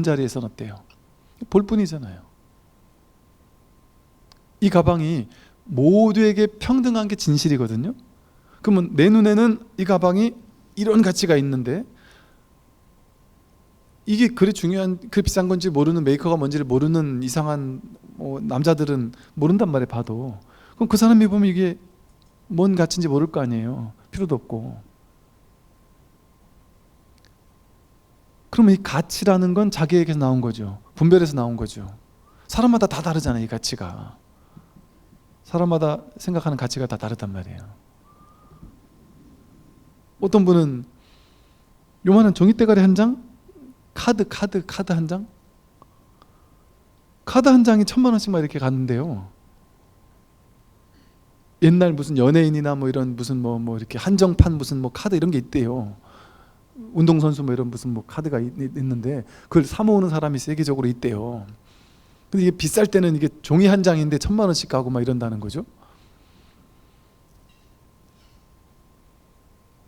자리에서는 어때요? 볼 뿐이잖아요. 이 가방이 모두에게 평등한 게 진실이거든요. 그러면 내 눈에는 이 가방이 이런 가치가 있는데, 이게 그리 중요한, 그리 비싼 건지 모르는, 메이커가 뭔지를 모르는 이상한 남자들은 모른단 말이에요. 봐도. 그럼 그 사람이 보면 이게 뭔 가치인지 모를 거 아니에요. 필요도 없고. 그러면 이 가치라는 건 자기에게서 나온 거죠. 분별에서 나온 거죠. 사람마다 다 다르잖아요. 이 가치가. 사람마다 생각하는 가치가 다 다르단 말이에요. 어떤 분은 요만한 종이대가리 한 장, 카드 한 장, 카드 한 장이 1000만 원씩만 이렇게 갔는데요. 옛날 무슨 연예인이나 뭐 이런 무슨 뭐 이렇게 한정판 무슨 뭐 카드 이런 게 있대요. 운동선수 뭐 이런 무슨 뭐 카드가 있는데 그걸 사 모으는 사람이 세계적으로 있대요. 근데 이게 비쌀 때는 이게 종이 한 장인데 1,000만 원씩 가고 막 이런다는 거죠.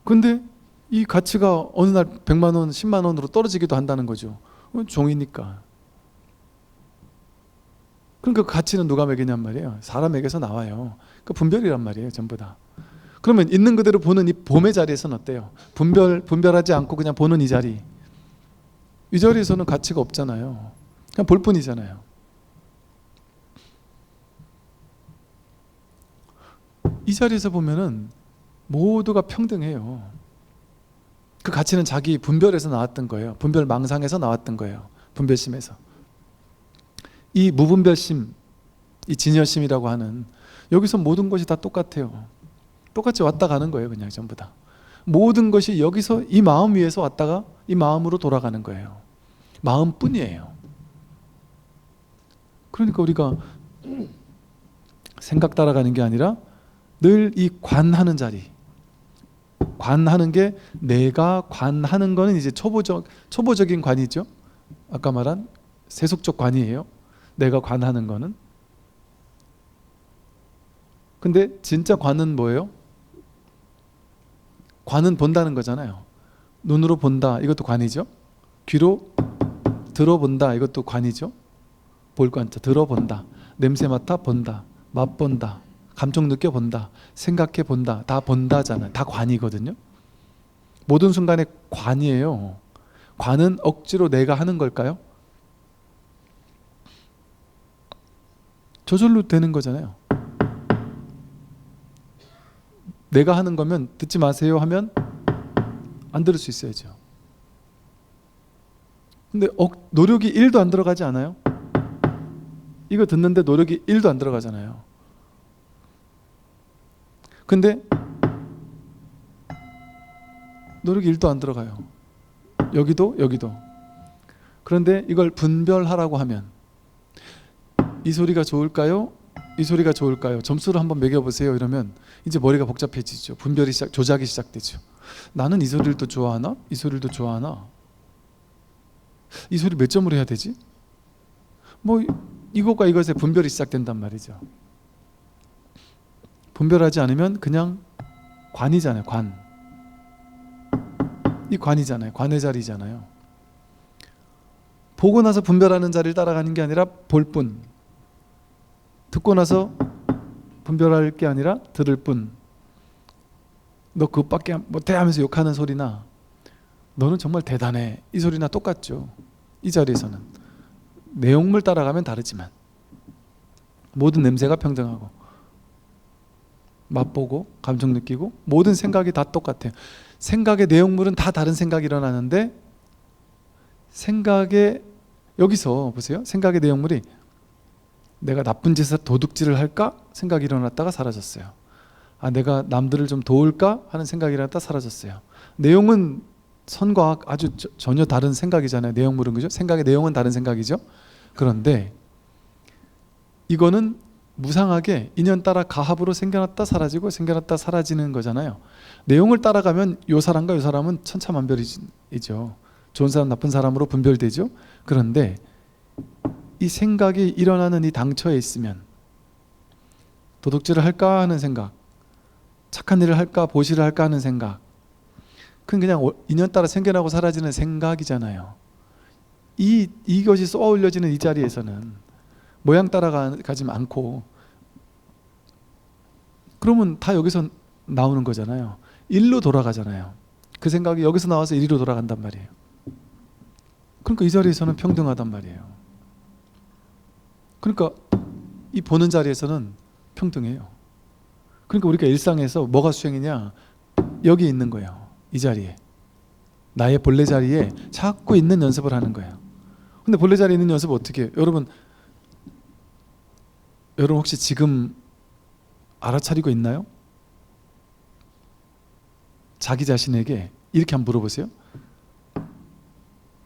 근데 이 가치가 어느 날 100만 원, 10만 원으로 떨어지기도 한다는 거죠. 종이니까. 그러니까 그 가치는 누가 매기냔 말이에요. 사람에게서 나와요. 그 분별이란 말이에요, 전부 다. 그러면 있는 그대로 보는 이 봄의 자리에서는 어때요? 분별하지 않고 그냥 보는 이 자리. 이 자리에서는 가치가 없잖아요. 그냥 볼 뿐이잖아요. 이 자리에서 보면은 모두가 평등해요. 그 가치는 자기 분별에서 나왔던 거예요. 분별 망상에서 나왔던 거예요. 분별심에서. 이 무분별심, 이 진여심이라고 하는 여기서 모든 것이 다 똑같아요. 똑같이 왔다 가는 거예요. 그냥 전부 다. 모든 것이 여기서 이 마음 위에서 왔다가 이 마음으로 돌아가는 거예요. 마음뿐이에요. 그러니까 우리가 생각 따라가는 게 아니라 늘 이 관하는 자리, 관하는 게 내가 관하는 거는 이제 초보적인 관이죠. 아까 말한 세속적 관이에요. 내가 관하는 거는. 근데 진짜 관은 뭐예요? 관은 본다는 거잖아요. 눈으로 본다, 이것도 관이죠. 귀로 들어본다, 이것도 관이죠. 볼 관자, 들어본다, 냄새 맡아 본다, 맛본다, 감정 느껴본다, 생각해 본다, 다 본다잖아요. 다 관이거든요. 모든 순간에 관이에요. 관은 억지로 내가 하는 걸까요? 저절로 되는 거잖아요. 내가 하는 거면 듣지 마세요 하면 안 들을 수 있어야죠. 근데 노력이 1도 안 들어가지 않아요? 이거 듣는데 노력이 1도 안 들어가잖아요. 근데 노력이 1도 안 들어가요. 여기도 여기도. 그런데 이걸 분별하라고 하면 이 소리가 좋을까요? 이 소리가 좋을까요? 점수를 한번 매겨보세요. 이러면 이제 머리가 복잡해지죠. 조작이 시작되죠. 나는 이 소리를 또 좋아하나? 이 소리를 또 좋아하나? 이 소리 몇 점으로 해야 되지? 뭐 이것과 이것의 분별이 시작된단 말이죠. 분별하지 않으면 그냥 관이잖아요. 관. 이 관이잖아요. 관의 자리잖아요. 보고 나서 분별하는 자리를 따라가는 게 아니라 볼 뿐. 듣고 나서 분별할 게 아니라 들을 뿐. 너 그것밖에 못해 하면서 욕하는 소리나 너는 정말 대단해 이 소리나 똑같죠. 이 자리에서는 내용물 따라가면 다르지만 모든 냄새가 평등하고 맛보고 감정 느끼고 모든 생각이 다 똑같아요. 생각의 내용물은 다 다른 생각이 일어나는데 여기서 보세요. 생각의 내용물이 내가 나쁜 짓을 도둑질을 할까? 생각이 일어났다가 사라졌어요. 내가 남들을 좀 도울까? 하는 생각이 일어났다가 사라졌어요. 내용은 선과 악 아주 전혀 다른 생각이잖아요. 내용물은 그죠? 생각의 내용은 다른 생각이죠. 그런데 이거는 무상하게 인연 따라 가합으로 생겨났다 사라지고 생겨났다 사라지는 거잖아요. 내용을 따라가면 요 사람과 요 사람은 천차만별이죠. 좋은 사람 나쁜 사람으로 분별되죠. 그런데 이 생각이 일어나는 이 당처에 있으면 도둑질을 할까 하는 생각, 착한 일을 할까 보시를 할까 하는 생각, 그건 그냥 인연 따라 생겨나고 사라지는 생각이잖아요. 이것이 쏘아 올려지는 이 자리에서는 모양 따라가지 않고 그러면 다 여기서 나오는 거잖아요. 일로 돌아가잖아요. 그 생각이 여기서 나와서 이리로 돌아간단 말이에요. 그러니까 이 자리에서는 평등하단 말이에요. 그러니까 이 보는 자리에서는 평등해요. 그러니까 우리가 일상에서 뭐가 수행이냐? 여기 있는 거예요. 이 자리에. 나의 본래 자리에 자꾸 있는 연습을 하는 거예요. 근데 본래 자리에 있는 연습 어떻게 해요? 여러분 혹시 지금 알아차리고 있나요? 자기 자신에게 이렇게 한번 물어보세요.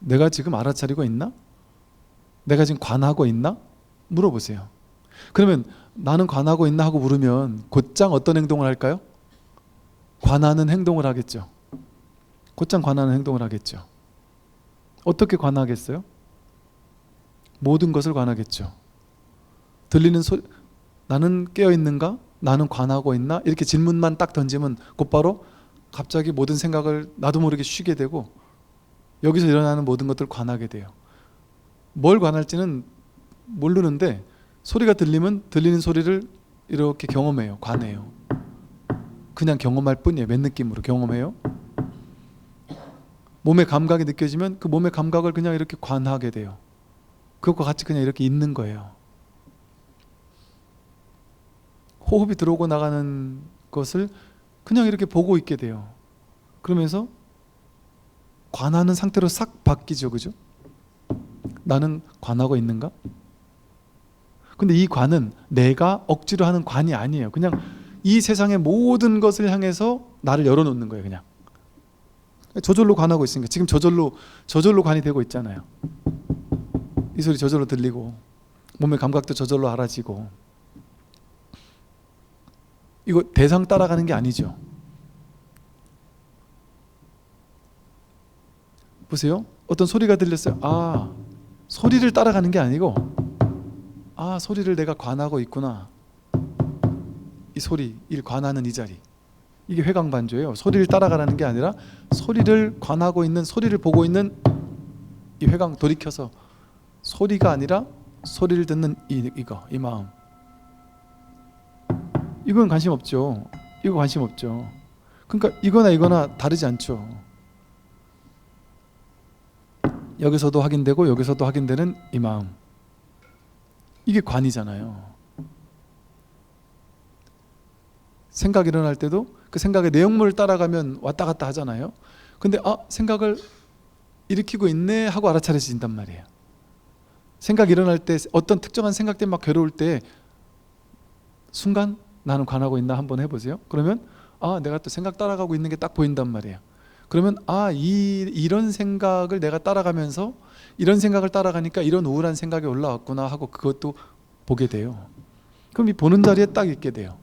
내가 지금 알아차리고 있나? 내가 지금 관하고 있나? 물어보세요. 그러면 나는 관하고 있나 하고 물으면 곧장 어떤 행동을 할까요? 관하는 행동을 하겠죠. 곧장 관하는 행동을 하겠죠. 어떻게 관하겠어요? 모든 것을 관하겠죠. 들리는 소리, 나는 깨어있는가? 나는 관하고 있나? 이렇게 질문만 딱 던지면 곧바로 갑자기 모든 생각을 나도 모르게 쉬게 되고 여기서 일어나는 모든 것들을 관하게 돼요. 뭘 관할지는 모르는데 소리가 들리면 들리는 소리를 이렇게 경험해요. 관해요. 그냥 경험할 뿐이에요. 맨 느낌으로 경험해요. 몸의 감각이 느껴지면 그 몸의 감각을 그냥 이렇게 관하게 돼요. 그것과 같이 그냥 이렇게 있는 거예요. 호흡이 들어오고 나가는 것을 그냥 이렇게 보고 있게 돼요. 그러면서 관하는 상태로 싹 바뀌죠. 그죠? 나는 관하고 있는가? 근데 이 관은 내가 억지로 하는 관이 아니에요. 그냥 이 세상의 모든 것을 향해서 나를 열어놓는 거예요. 그냥 저절로 관하고 있으니까 지금 저절로 관이 되고 있잖아요. 이 소리 저절로 들리고 몸의 감각도 저절로 알아지고. 이거 대상 따라가는 게 아니죠. 보세요. 어떤 소리가 들렸어요. 아, 소리를 따라가는 게 아니고 아, 소리를 내가 관하고 있구나. 이 소리, 이 관하는 이 자리. 이게 회광반조예요. 소리를 따라가라는 게 아니라 소리를 관하고 있는, 소리를 보고 있는 이 회광, 돌이켜서 소리가 아니라 소리를 듣는 이 마음. 이건 관심 없죠. 이거 관심 없죠. 그러니까 이거나 다르지 않죠. 여기서도 확인되고 여기서도 확인되는 이 마음. 이게 관이잖아요. 생각이 일어날 때도 그 생각의 내용물을 따라가면 왔다 갔다 하잖아요. 근데 생각을 일으키고 있네 하고 알아차려진단 말이에요. 생각이 일어날 때 어떤 특정한 생각 때문에 막 괴로울 때 순간 나는 관하고 있나 한번 해보세요. 그러면 내가 또 생각 따라가고 있는 게 딱 보인단 말이에요. 그러면 이런 생각을 내가 따라가면서 이런 생각을 따라가니까 이런 우울한 생각이 올라왔구나 하고 그것도 보게 돼요. 그럼 이 보는 자리에 딱 있게 돼요.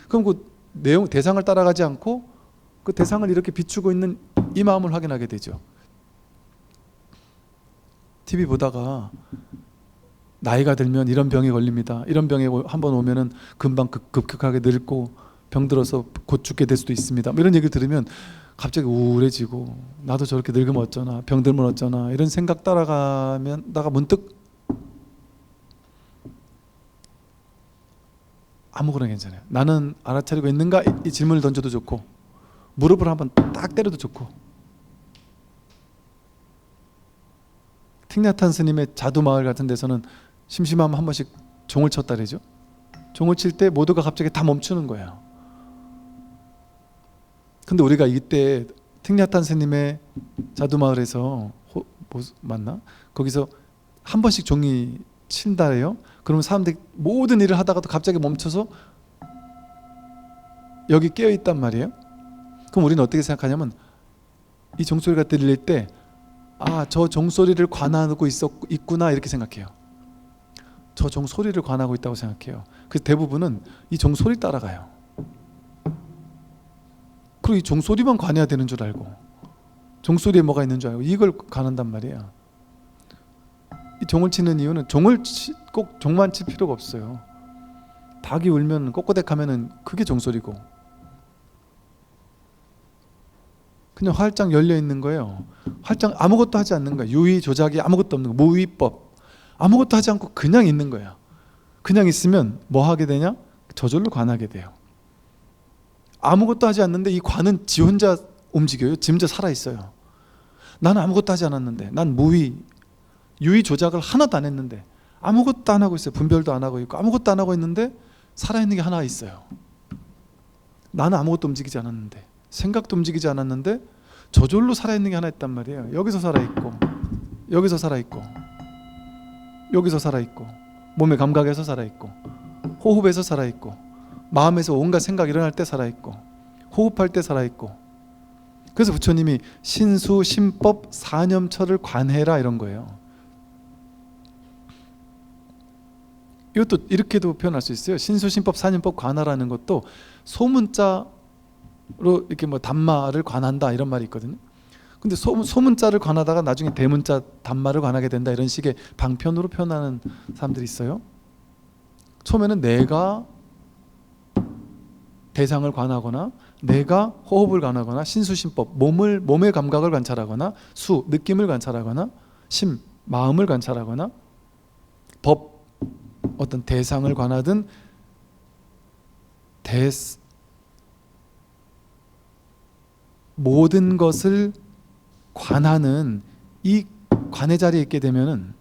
그럼 그 내용, 대상을 따라가지 않고 그 대상을 이렇게 비추고 있는 이 마음을 확인하게 되죠. TV 보다가 나이가 들면 이런 병에 걸립니다. 이런 병에 한번 오면은 금방 급격하게 늙고 병들어서 곧 죽게 될 수도 있습니다. 이런 얘기를 들으면 갑자기 우울해지고 나도 저렇게 늙으면 어쩌나, 병들면 어쩌나 이런 생각 따라가면 나가 문득 아무거나 괜찮아요. 나는 알아차리고 있는가? 이 질문을 던져도 좋고 무릎을 한번 딱 때려도 좋고. 틱나탄 스님의 자두마을 같은 데서는 심심하면 한 번씩 종을 쳤다 그러죠. 종을 칠 때 모두가 갑자기 다 멈추는 거예요. 근데 우리가 이때 틱나탄 스님의 자두마을에서 맞나? 거기서 한 번씩 종이 친다래요. 그러면 사람들이 모든 일을 하다가도 갑자기 멈춰서 여기 깨어 있단 말이에요. 그럼 우리는 어떻게 생각하냐면 이 종소리가 들릴 때 저 종소리를 관하고 있구나 이렇게 생각해요. 저 종소리를 관하고 있다고 생각해요. 그래서 대부분은 이 종소리 따라가요. 그리고 이 종소리만 관해야 되는 줄 알고 종소리에 뭐가 있는 줄 알고 이걸 관한단 말이에요. 이 종을 치는 이유는 꼭 종만 칠 필요가 없어요. 닭이 울면 꼬꼬댁하면은 그게 종소리고 그냥 활짝 열려 있는 거예요. 활짝 아무것도 하지 않는 거예요. 유의 조작이 아무것도 없는 거예요. 무위법 아무것도 하지 않고 그냥 있는 거예요. 그냥 있으면 뭐 하게 되냐? 저절로 관하게 돼요. 아무것도 하지 않는데 이 관은 지 혼자 움직여요. 지 혼자 살아있어요. 나는 아무것도 하지 않았는데 난 유의 조작을 하나도 안 했는데 아무것도 안 하고 있어요. 분별도 안 하고 있고 아무것도 안 하고 있는데 살아있는 게 하나 있어요. 나는 아무것도 움직이지 않았는데 생각도 움직이지 않았는데 저절로 살아있는 게 하나 있단 말이에요. 여기서 살아있고 여기서 살아있고 여기서 살아있고 몸의 감각에서 살아있고 호흡에서 살아있고 마음에서 온갖 생각이 일어날 때 살아있고 호흡할 때 살아있고. 그래서 부처님이 신수, 신법, 사념처를 관해라 이런 거예요. 이것도 이렇게도 표현할 수 있어요. 신수, 신법, 사념법 관하라는 것도 소문자로 이렇게 뭐 담마를 관한다 이런 말이 있거든요. 근데 소문자를 관하다가 나중에 대문자 단말을 관하게 된다, 이런 식의 방편으로 표현하는 사람들이 있어요. 처음에는 내가 대상을 관하거나 내가 호흡을 관하거나, 신수심법, 몸의 감각을 관찰하거나, 수, 느낌을 관찰하거나, 심, 마음을 관찰하거나, 법, 어떤 대상을 관하든 모든 것을 관하는 이 관의 자리에 있게 되면은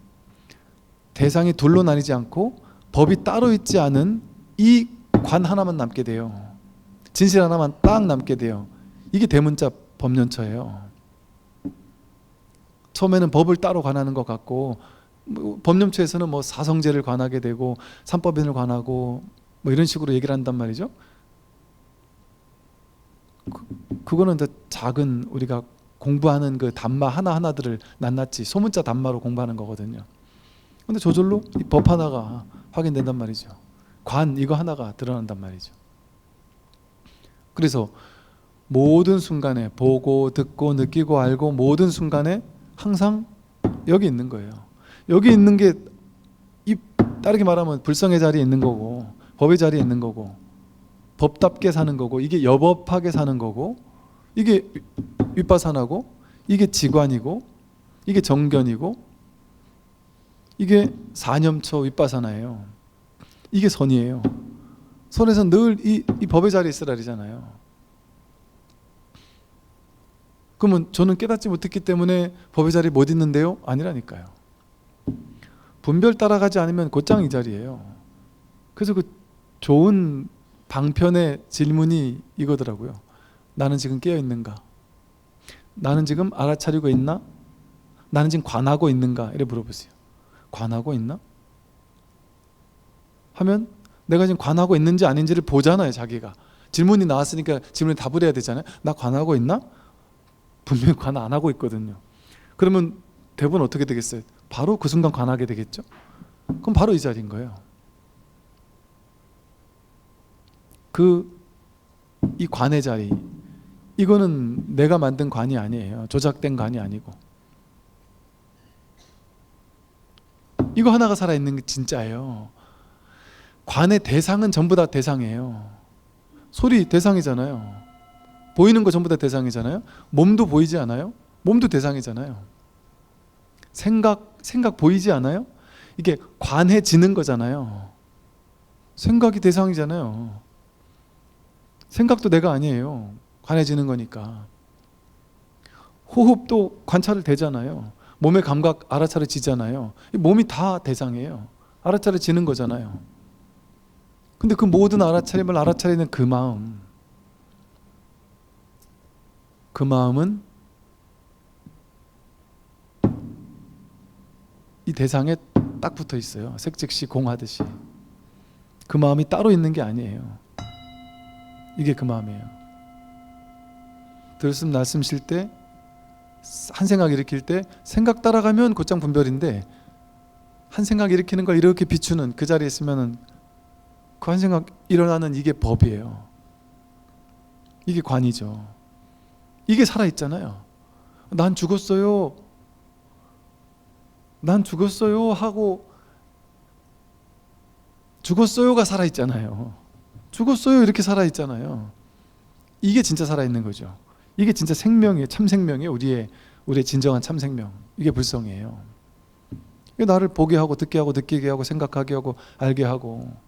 대상이 둘로 나뉘지 않고 법이 따로 있지 않은 이 관 하나만 남게 돼요. 진실 하나만 딱 남게 돼요. 이게 대문자 법륜처예요. 처음에는 법을 따로 관하는 것 같고, 법륜처에서는 뭐 사성제를 관하게 되고 삼법인을 관하고 뭐 이런 식으로 얘기를 한단 말이죠. 그거는 더 작은 우리가 공부하는 그 단마 하나하나들을 낱낱이 소문자 단마로 공부하는 거거든요. 근데 저절로 이 법 하나가 확인된단 말이죠. 관 이거 하나가 드러난단 말이죠. 그래서 모든 순간에 보고 듣고 느끼고 알고 모든 순간에 항상 여기 있는 거예요. 여기 있는 게 다르게 말하면 불성의 자리에 있는 거고, 법의 자리에 있는 거고, 법답게 사는 거고, 이게 여법하게 사는 거고, 이게 윗바사나고, 이게 지관이고, 이게 정견이고, 이게 사념처 윗바사나예요. 이게 선이에요. 선에서 늘 이 법의 자리에 있으라 그러잖아요. 그러면 저는 깨닫지 못했기 때문에 법의 자리에 못 있는데요? 아니라니까요. 분별 따라가지 않으면 곧장 이 자리예요. 그래서 그 좋은 방편의 질문이 이거더라고요. 나는 지금 깨어 있는가? 나는 지금 알아차리고 있나? 나는 지금 관하고 있는가? 이래 물어보세요. 관하고 있나? 하면 내가 지금 관하고 있는지 아닌지를 보잖아요. 자기가 질문이 나왔으니까 질문에 답을 해야 되잖아요. 나 관하고 있나? 분명히 관 안 하고 있거든요. 그러면 대부분 어떻게 되겠어요? 바로 그 순간 관하게 되겠죠. 그럼 바로 이 자리인 거예요. 이 관의 자리, 이거는 내가 만든 관이 아니에요. 조작된 관이 아니고, 이거 하나가 살아있는 게 진짜예요. 관의 대상은 전부 다 대상이에요. 소리 대상이잖아요. 보이는 거 전부 다 대상이잖아요. 몸도 보이지 않아요? 몸도 대상이잖아요. 생각 보이지 않아요? 이게 관해지는 거잖아요. 생각이 대상이잖아요. 생각도 내가 아니에요. 관해지는 거니까. 호흡도 관찰을 되잖아요. 몸의 감각 알아차려지잖아요. 몸이 다 대상이에요. 알아차려지는 거잖아요. 근데 그 모든 알아차림을 알아차리는 그 마음은 이 대상에 딱 붙어 있어요. 색즉시 공하듯이. 그 마음이 따로 있는 게 아니에요. 이게 그 마음이에요. 들었음 날씀 쉴 때, 한 생각 일으킬 때 생각 따라가면 곧장 분별인데, 한 생각 일으키는 걸 이렇게 비추는 그 자리에 있으면은 그 한 생각 일어나는 이게 법이에요. 이게 관이죠. 이게 살아있잖아요. 난 죽었어요. 난 죽었어요 하고 죽었어요가 살아있잖아요. 죽었어요 이렇게 살아있잖아요. 이게 진짜 살아있는 거죠. 이게 진짜 생명이에요. 참생명이에요. 우리의 진정한 참생명. 이게 불성이에요. 이게 나를 보게 하고 듣게 하고 느끼게 하고 생각하게 하고 알게 하고,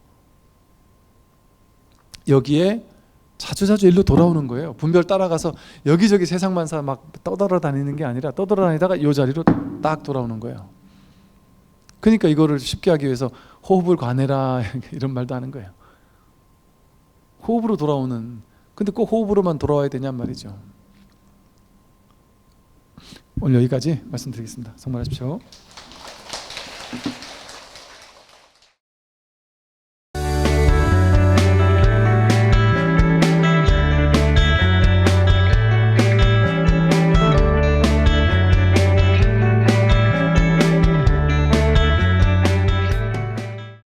여기에 자주자주 일로 돌아오는 거예요. 분별 따라가서 여기저기 세상만사 막 떠돌아다니는 게 아니라 떠돌아다니다가 이 자리로 딱 돌아오는 거예요. 그러니까 이거를 쉽게 하기 위해서 호흡을 관해라 이런 말도 하는 거예요. 호흡으로 돌아오는, 근데 꼭 호흡으로만 돌아와야 되냔 말이죠. 오늘 여기까지 말씀드리겠습니다. 성불하십시오.